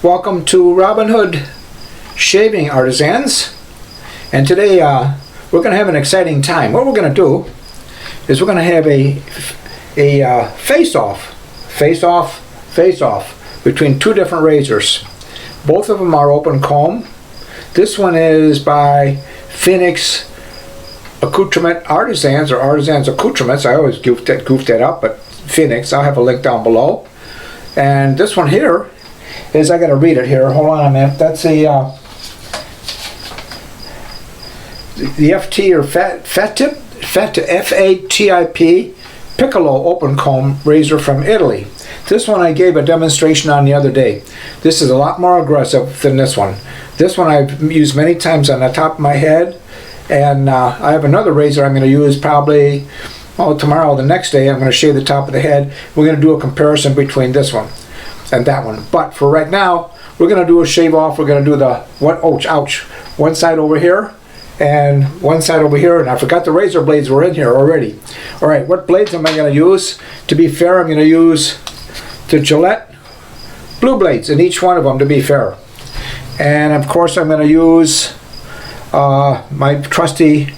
Welcome to Robin Hood Shaving Artisans, and today we're going to have an exciting time. What we're going to do is we're going to have a face-off between two different razors. Both of them are open comb. This one is by Phoenix Artisans, or Artisans Accoutrements. I always goof that up, but Phoenix. I'll have a link down below. And this one here is, I got to read it here. Hold on a minute. That's the FT or Fatip F-A-T-I-P Piccolo open comb razor from Italy. This one I gave a demonstration on the other day. This is a lot more aggressive than this one. This one I've used many times on the top of my head, and I have another razor I'm going to use probably tomorrow or the next day. I'm going to shave the top of the head. We're going to do a comparison between this one and that one. But for right now, we're going to do a shave off. We're going to do the one side over here and one side over here, and I forgot the razor blades were in here already. All right, what blades am I going to use? To be fair, I'm going to use the Gillette blue blades in each one of them, to be fair. And of course, I'm going to use my trusty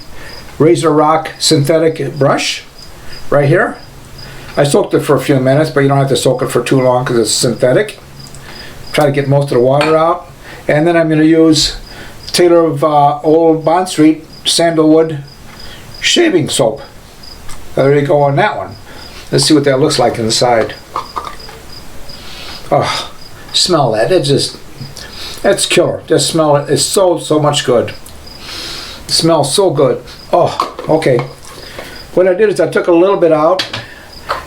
Razor Rock synthetic brush right here. I soaked it for a few minutes, but you don't have to soak it for too long because it's synthetic. Try to get most of the water out. And then I'm going to use Taylor of Old Bond Street Sandalwood shaving soap. There you go on that one. Let's see what that looks like inside. Oh, smell that. That's killer. Just smell it. It's so much good. It smells so good. Oh, okay. What I did is I took a little bit out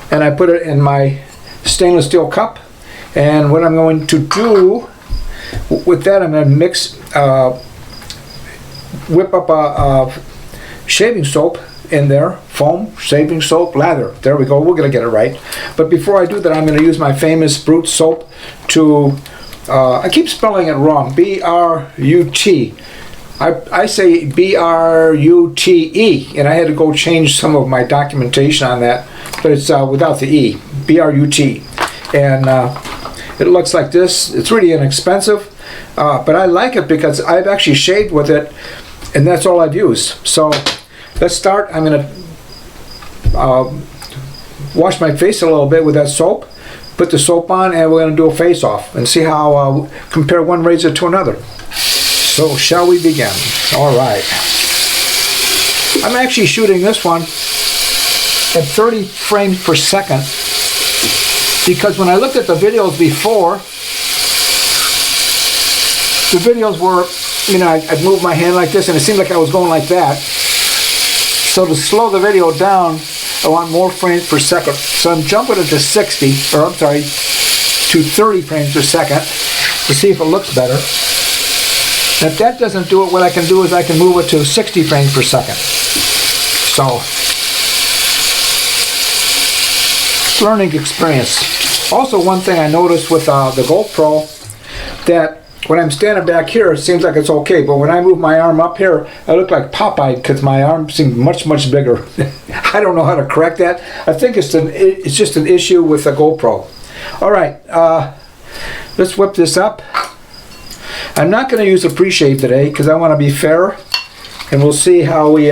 and I put it in my stainless steel cup. And what I'm going to do with that, I'm going to whip up a shaving soap in there. Foam, shaving soap, lather. There we go. We're going to get it right. But before I do that, I'm going to use my famous Brute soap to, I keep spelling it wrong, B-R-U-T. I say B-R-U-T-E, and I had to go change some of my documentation on that, but it's without the E, B-R-U-T. And it looks like this. It's really inexpensive, but I like it because I've actually shaved with it, and that's all I've used. So let's start. I'm going to wash my face a little bit with that soap, put the soap on, and we're going to do a face-off and see how compare one razor to another. So shall we begin? All right. I'm actually shooting this one at 30 frames per second because when I looked at the videos before, the videos were, you know, I'd move my hand like this and it seemed like I was going like that. So to slow the video down, I want more frames per second. So I'm jumping it to 60, or I'm sorry, to 30 frames per second to see if it looks better. And if that doesn't do it, what I can do is I can move it to 60 frames per second. So, learning experience. Also, one thing I noticed with the GoPro, that when I'm standing back here, it seems like it's okay, but when I move my arm up here, I look like Popeye because my arm seems much bigger. I don't know how to correct that. I think it's just an issue with the GoPro. All right, let's whip this up. I'm not going to use a pre-shave today because I want to be fair, and we'll see how we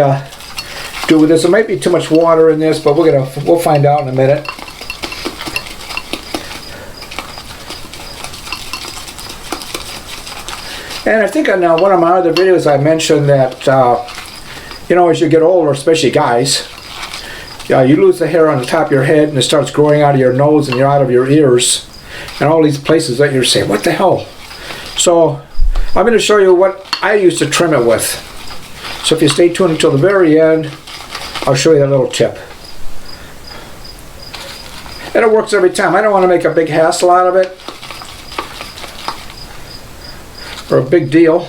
do with this. There might be too much water in this, but we'll find out in a minute. And I think on one of my other videos I mentioned that you know, as you get older, especially guys, you lose the hair on the top of your head and it starts growing out of your nose and you're out of your ears and all these places that you're saying, what the hell? So I'm going to show you what I used to trim it with. So if you stay tuned until the very end, I'll show you that little tip. And it works every time. I don't want to make a big hassle out of it, or a big deal.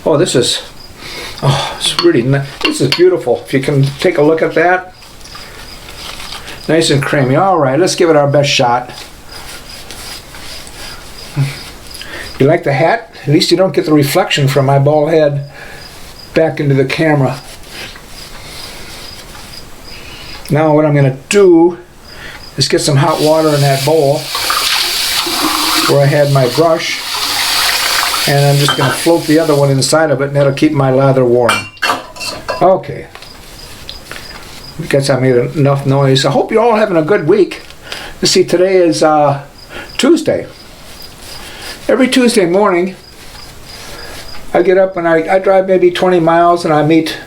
Oh, this is, it's really nice. This is beautiful. If you can take a look at that. Nice and creamy. All right, let's give it our best shot. You like the hat? At least you don't get the reflection from my bald head back into the camera. Now what I'm going to do is get some hot water in that bowl where I had my brush. And I'm just going to float the other one inside of it, and that'll keep my lather warm. Okay. I guess I made enough noise. I hope you're all having a good week. You see, today is Tuesday. Every Tuesday morning, I get up and I drive maybe 20 miles, and I meet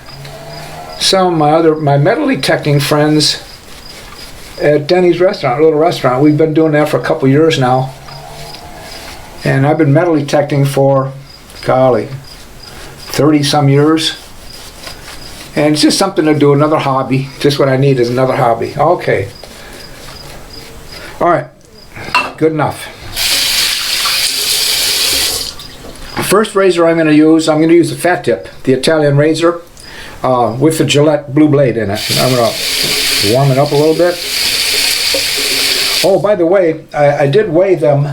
some of my metal detecting friends at Denny's restaurant, a little restaurant. We've been doing that for a couple years now. And I've been metal detecting for, golly, 30 some years. And it's just something to do, another hobby. Just what I need is another hobby. Okay. All right. Good enough. The first razor I'm going to use the Fatip, the Italian razor, with the Gillette blue blade in it. I'm going to warm it up a little bit. Oh, by the way, I did weigh them.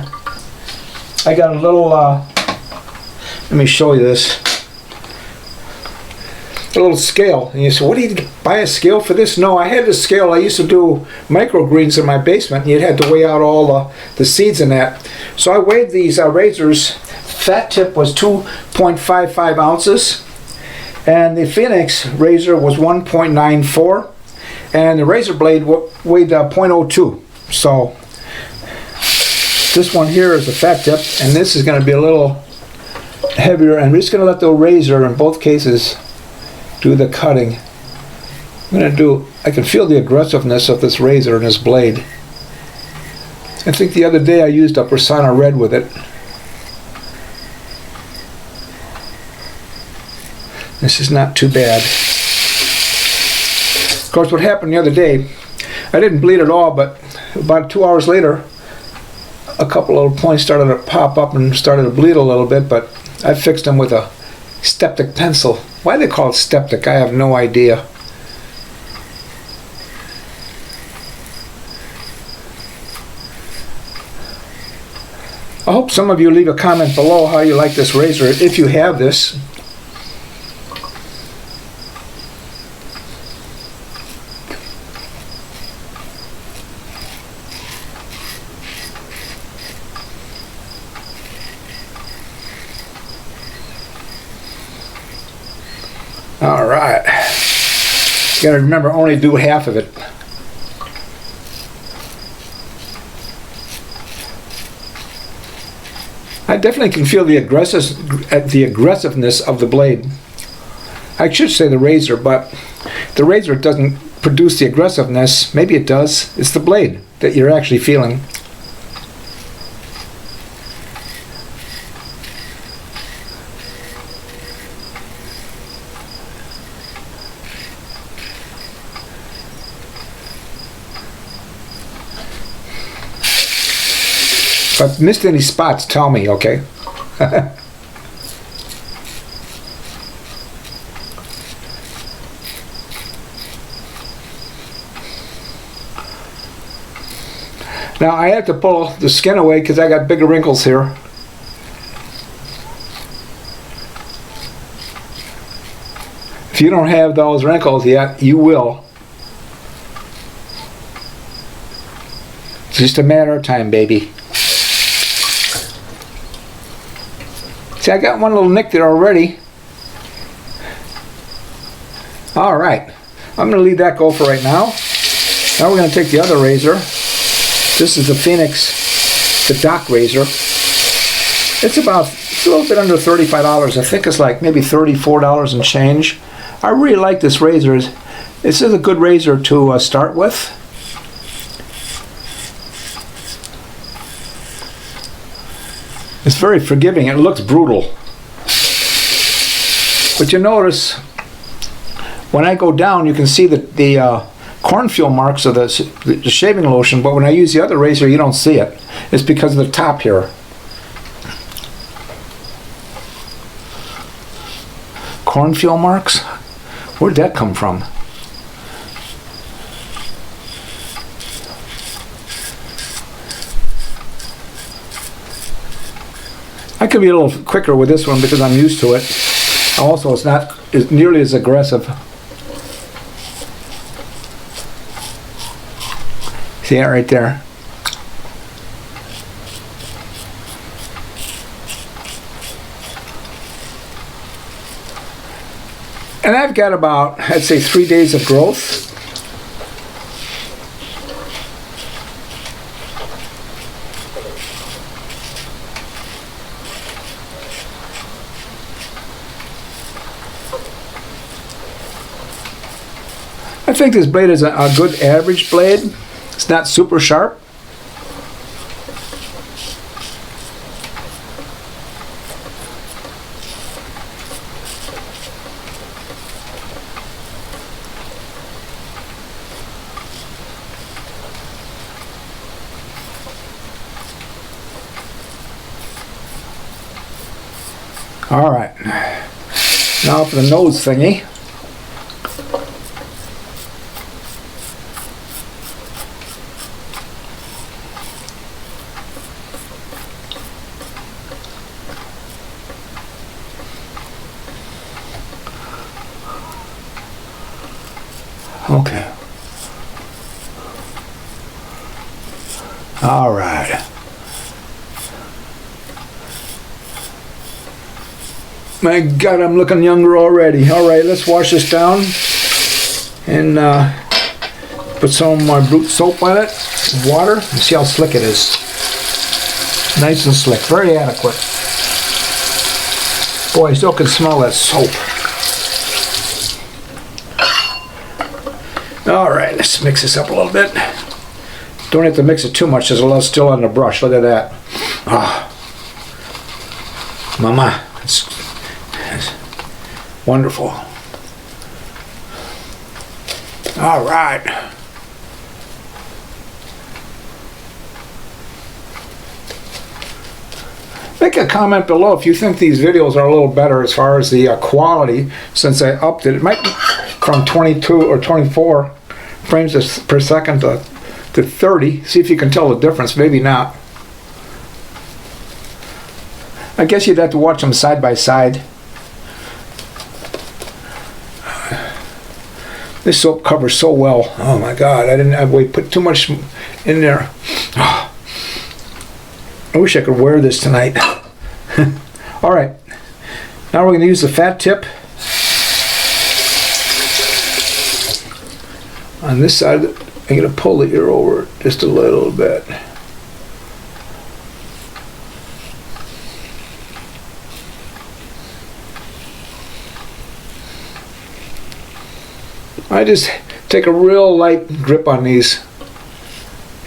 I got a little, let me show you this. A little scale. And you say, what do you buy a scale for this? No, I had this scale. I used to do microgreens in my basement, and you had to weigh out all the seeds in that. So I weighed these razors. Fatip was 2.55 ounces, and the Phoenix razor was 1.94, and the razor blade weighed 0.02. So this one here is the Fatip, and this is going to be a little heavier, and I'm just going to let the razor in both cases do the cutting. I can feel the aggressiveness of this razor and this blade. I think the other day I used a Persona Red with it. This is not too bad. Of course, what happened the other day, I didn't bleed at all, but about 2 hours later, a couple of points started to pop up and started to bleed a little bit, but I fixed them with a Steptic pencil. Why they call it Steptic, I have no idea. I hope some of you leave a comment below how you like this razor, if you have this. All right. You gotta remember, only do half of it. I definitely can feel the aggressiveness of the blade. I should say the razor, but the razor doesn't produce the aggressiveness. Maybe it does. It's the blade that you're actually feeling. If I've missed any spots, tell me, okay? Now I have to pull the skin away because I got bigger wrinkles here. If you don't have those wrinkles yet, you will. It's just a matter of time, baby. See, I got one little nick there already. All right, I'm going to leave that go for right now. Now we're going to take the other razor. This is the Phoenix, the dock razor. It's a little bit under $35. I think it's like maybe $34 and change. I really like this razor. This is a good razor to start with. It's very forgiving. It looks brutal. But you notice, when I go down, you can see the cornfield marks of the shaving lotion, but when I use the other razor, you don't see it. It's because of the top here. Cornfield marks? Where'd that come from? I could be a little quicker with this one because I'm used to it. Also, it's not nearly as aggressive. See that right there? And I've got about, I'd say, 3 days of growth. I think this blade is a good average blade. It's not super sharp. All right, now for the nose thingy. Okay. All right. My God, I'm looking younger already. All right, let's wash this down and put some more brute soap on it, water, and see how slick it is. Nice and slick, very adequate. Boy, I still can smell that soap. All right, let's mix this up a little bit. Don't have to mix it too much, there's a lot still on the brush. Look at that. Ah, mama, it's wonderful. All right. Make a comment below if you think these videos are a little better as far as the quality, since I upped it. It might be from 22 or 24 frames per second to 30. See if you can tell the difference. Maybe not. I guess you'd have to watch them side by side. This soap covers so well. Oh my God, I put too much in there. Oh, I wish I could wear this tonight. All right, now we're going to use the fat tip on this side. I'm going to pull the ear over just a little bit. I just take a real light grip on these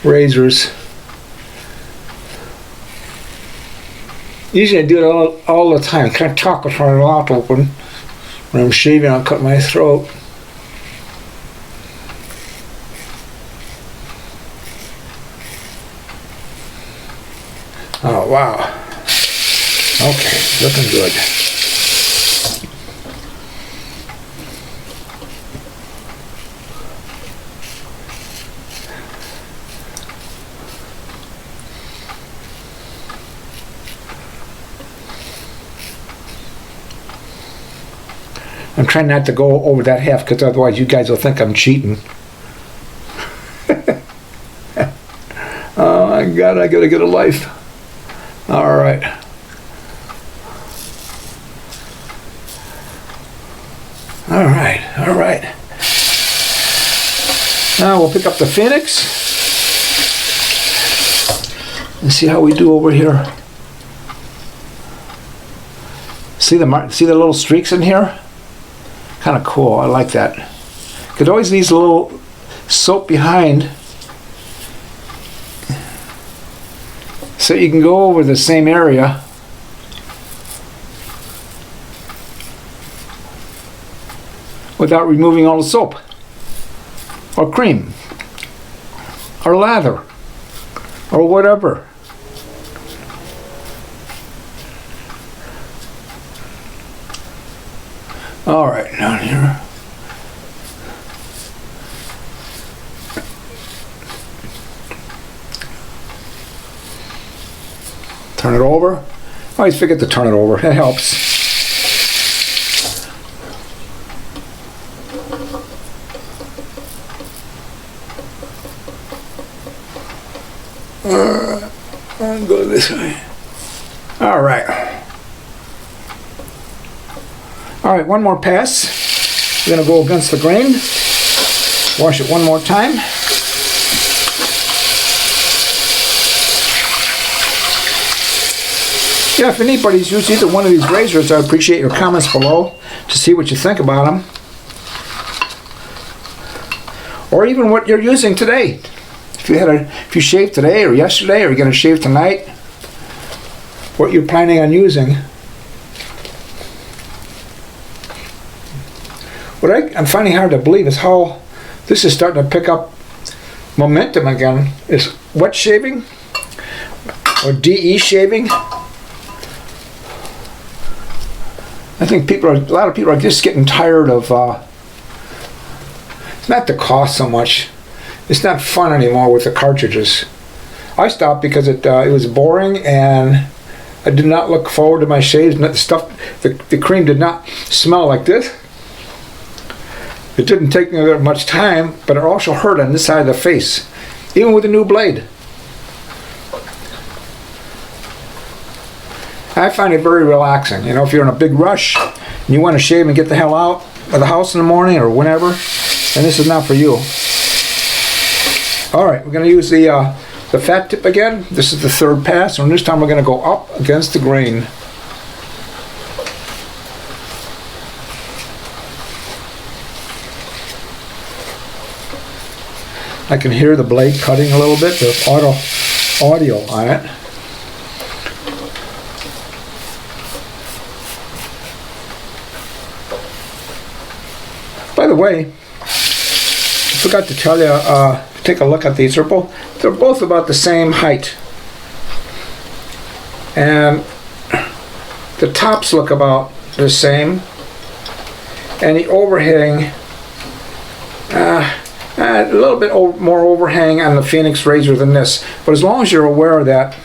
razors. Usually I do it all the time. I can't talk with my mouth open. When I'm shaving, I'll cut my throat. Oh, wow. Okay, looking good. I'm trying not to go over that half because otherwise you guys will think I'm cheating. Oh my God, I gotta get a life. All right. All right, all right. Now we'll pick up the Phoenix and see how we do over here. See the little streaks in here? Kind of cool. I like that. Could always leave a little soap behind so you can go over the same area. Without removing all the soap or cream or lather or whatever. All right, down here. Turn it over. I always forget to turn it over. It helps. I'll go this way. All right. All right, one more pass. We're going to go against the grain. Wash it one more time. Yeah, if anybody's used either one of these razors, I appreciate your comments below to see what you think about them. Or even what you're using today. If you shaved today or yesterday, or you're going to shave tonight, what you're planning on using. What I'm finding hard to believe is how this is starting to pick up momentum again. Is wet shaving or DE shaving? I think a lot of people are just getting tired of. It's not the cost so much. It's not fun anymore with the cartridges. I stopped because it was boring and I did not look forward to my shaves. The cream did not smell like this. It didn't take me that much time, but it also hurt on this side of the face, even with a new blade. I find it very relaxing. You know, if you're in a big rush and you want to shave and get the hell out of the house in the morning or whenever, then this is not for you. All right, we're going to use the fat tip again. This is the third pass, and this time we're going to go up against the grain. I can hear the blade cutting a little bit. There's audio on it. By the way, I forgot to tell you, take a look at these. They're both about the same height. And the tops look about the same. And the overhang, a little bit more overhang on the Phoenix razor than this. But as long as you're aware of that,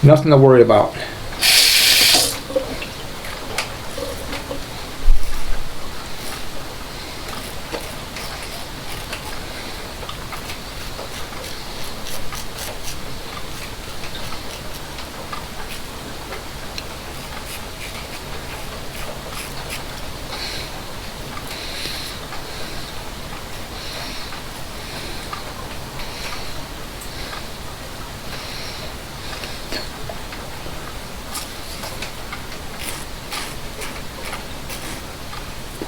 nothing to worry about.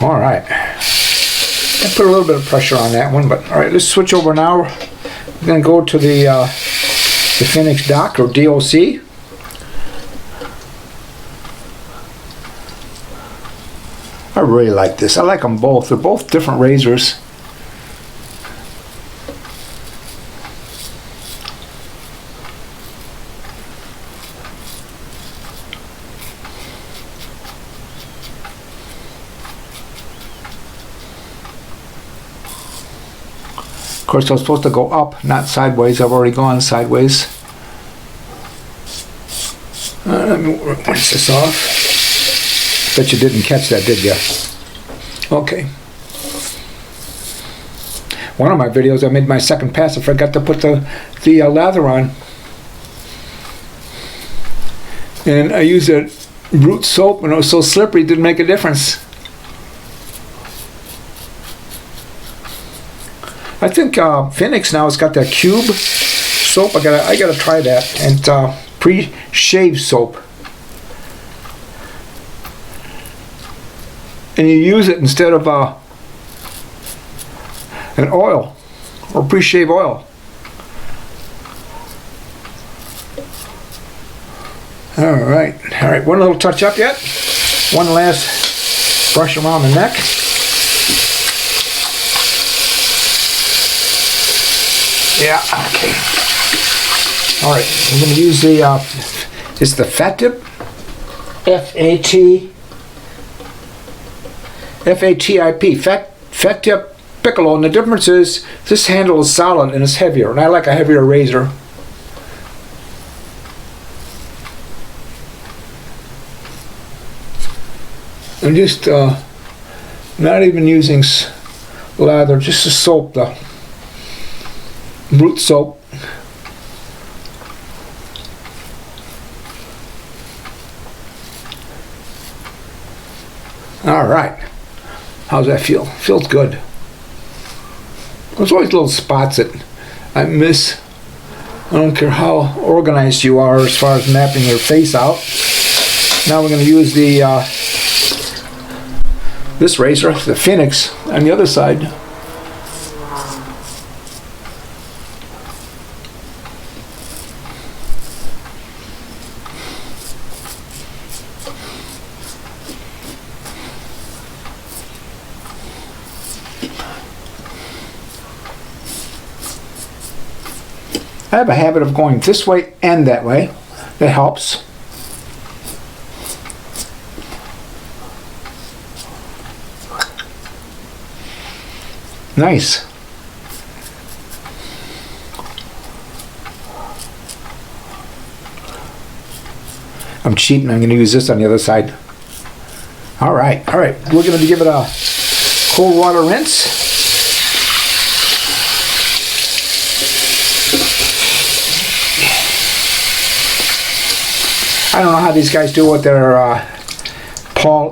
All right, I put a little bit of pressure on that one, but all right, let's switch over now. We're going to go to the Phoenix Dock or DOC. I really like this. I like them both. They're both different razors. Of course, I was supposed to go up, not sideways. I've already gone sideways. Let me rinse this off. Bet you didn't catch that, did you? Okay. One of my videos, I made my second pass. I forgot to put the lather on. And I used a root soap, and it was so slippery, it didn't make a difference. I think Phoenix now has got that cube soap. I gotta try that, and pre-shave soap. And you use it instead of an oil or pre-shave oil. All right. One little touch up yet. One last brush around the neck. Yeah, okay. All right, I'm going to use it's the Fat Tip, F-A-T-I-P, Fat Tip Piccolo, and the difference is this handle is solid and it's heavier, and I like a heavier razor. I'm just not even using lather, just the soap, the root soap. All right, How's that feel? Feels good. There's always little spots that I miss. I don't care how organized you are as far as mapping your face out. Now we're going to use the this razor, the Phoenix, on the other side. I have a habit of going this way and that way. That helps. Nice. I'm cheating. I'm going to use this on the other side. All right. All right. We're going to give it a cold water rinse. I don't know how these guys do with their PAA.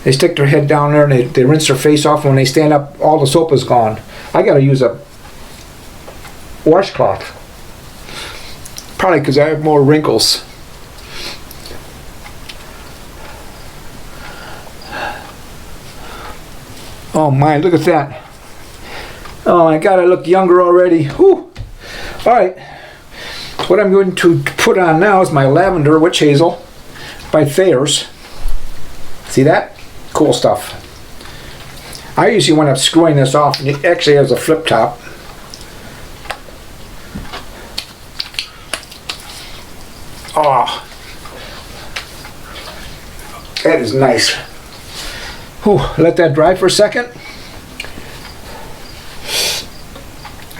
They stick their head down there and they rinse their face off. When they stand up, all the soap is gone. I got to use a washcloth. Probably because I have more wrinkles. Oh my, look at that. Oh my God, I look younger already. Whew. All right. What I'm going to put on now is my lavender witch hazel by Thayer's. See that? Cool stuff. I usually wind up screwing this off, and it actually has a flip top. Oh, that is nice. Whew, let that dry for a second.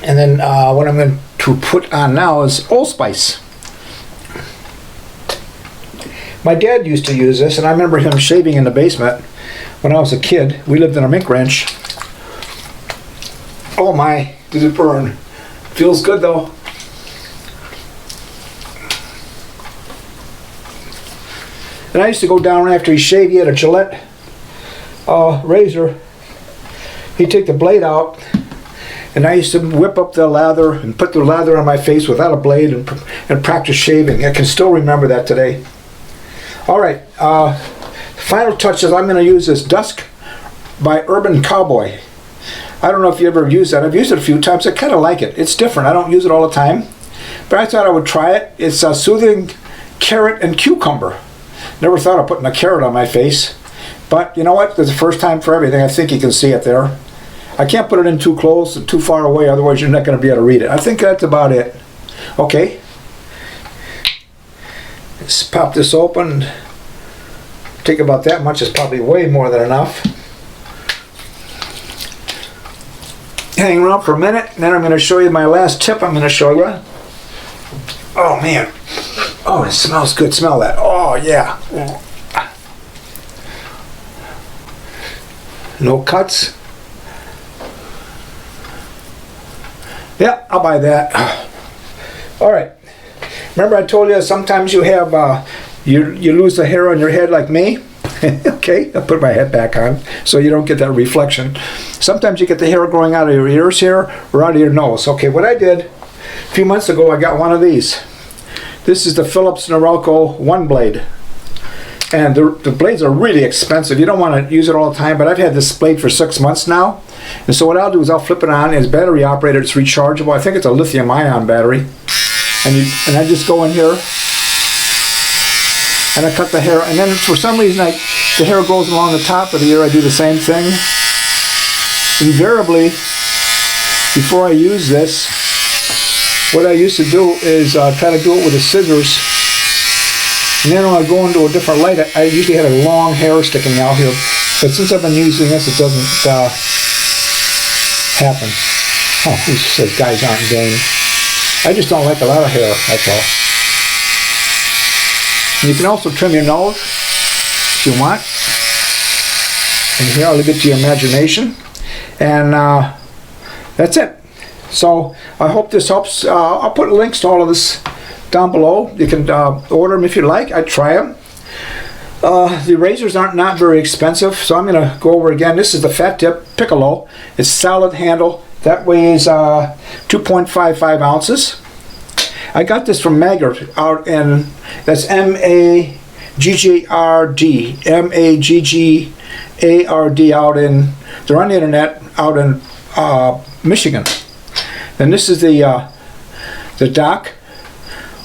And then what I'm going to put on now is allspice. My dad used to use this, and I remember him shaving in the basement when I was a kid. We lived in a mink ranch. Oh my, does it burn? Feels good though. And I used to go down after he shaved. He had a Gillette razor. He'd take the blade out, and I used to whip up the lather and put the lather on my face without a blade and practice shaving. I can still remember that today. All right, final touches. I'm going to use this Dusk by Urban Cowboy. I don't know if you ever used that. I've used it a few times. I kind of like it. It's different. I don't use it all the time, but I thought I would try it. It's a soothing carrot and cucumber. Never thought of putting a carrot on my face, but you know what? There's a first time for everything. I think you can see it there. I can't put it in too close and too far away, otherwise you're not going to be able to read it. I think that's about it. Okay. Let's pop this open. Take about that much. It's probably way more than enough. Hang around for a minute, and then I'm going to show you my last tip I'm going to show you. Oh man. Oh, it smells good. Smell that. Oh yeah. No cuts. Yeah, I'll buy that. All right. Remember I told you sometimes you have you lose the hair on your head like me. Okay, I'll put my head back on so you don't get that reflection. Sometimes you get the hair growing out of your ears here or out of your nose. Okay, what I did a few months ago, I got one of these. This is the Philips Norelco one blade. And the blades are really expensive. You don't want to use it all the time, but I've had this blade for 6 months now. And so what I'll do is I'll flip it on. It's battery operated. It's rechargeable. I think it's a lithium ion battery. And I just go in here and I cut the hair. And then for some reason the hair goes along the top of the ear. I do the same thing. Invariably, before I use this, what I used to do is try to do it with the scissors. And then when I go into a different light, I usually had a long hair sticking out here. But since I've been using this, it doesn't happen. Oh, who says guys aren't game? I just don't like a lot of hair, that's all. And you can also trim your nose if you want. And here, I'll leave it to your imagination. And that's it. So I hope this helps. I'll put links to all of this down below. You can order them if you like. I'd try them. The razors aren't not very expensive, so I'm going to go over again. This is the Fatip Piccolo. It's solid handle. That weighs 2.55 ounces. I got this from Maggard out in, that's M-A-G-G-A-R-D, M-A-G-G-A-R-D out in, they're on the internet out in Michigan. And this is the Dock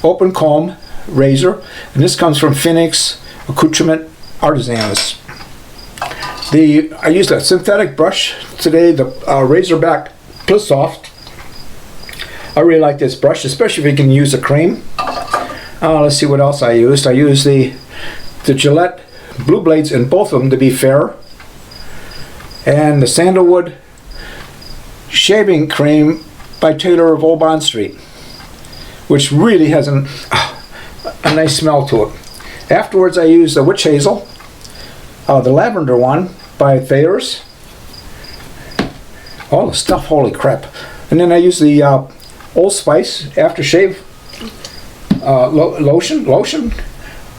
open comb razor, and this comes from Phoenix Accoutrement Artisans. I used a synthetic brush today, the Razorback Plus Soft. I really like this brush, especially if you can use a cream. Let's see what else I used. I used the Gillette Blue Blades in both of them to be fair, and the Sandalwood Shaving Cream by Taylor of Old Bond Street, which really has a nice smell to it. Afterwards, I used the Witch Hazel, the lavender one by Thayer's. All the stuff, holy crap. And then I used the Old Spice Aftershave lotion.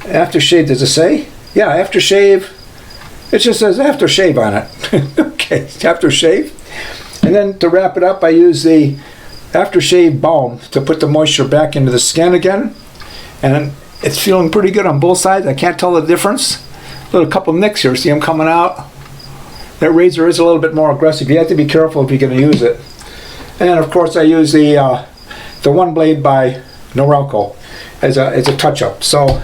Aftershave, does it say? Yeah, Aftershave. It just says Aftershave on it. Okay, Aftershave. And then to wrap it up, I use the Aftershave Balm to put the moisture back into the skin again. And it's feeling pretty good on both sides. I can't tell the difference. A couple of nicks here. See them coming out? That razor is a little bit more aggressive. You have to be careful if you're going to use it. And of course, I use the one blade by Norelco as a touch-up. So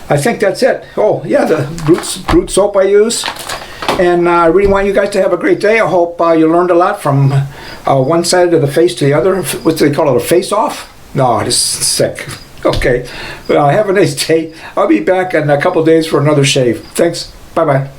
I think that's it. Oh yeah, the Brute soap I use. And I really want you guys to have a great day. I hope you learned a lot from one side of the face to the other. What do they call it, a face-off? No, this is sick. Okay, well, have a nice day. I'll be back in a couple days for another shave. Thanks. Bye-bye.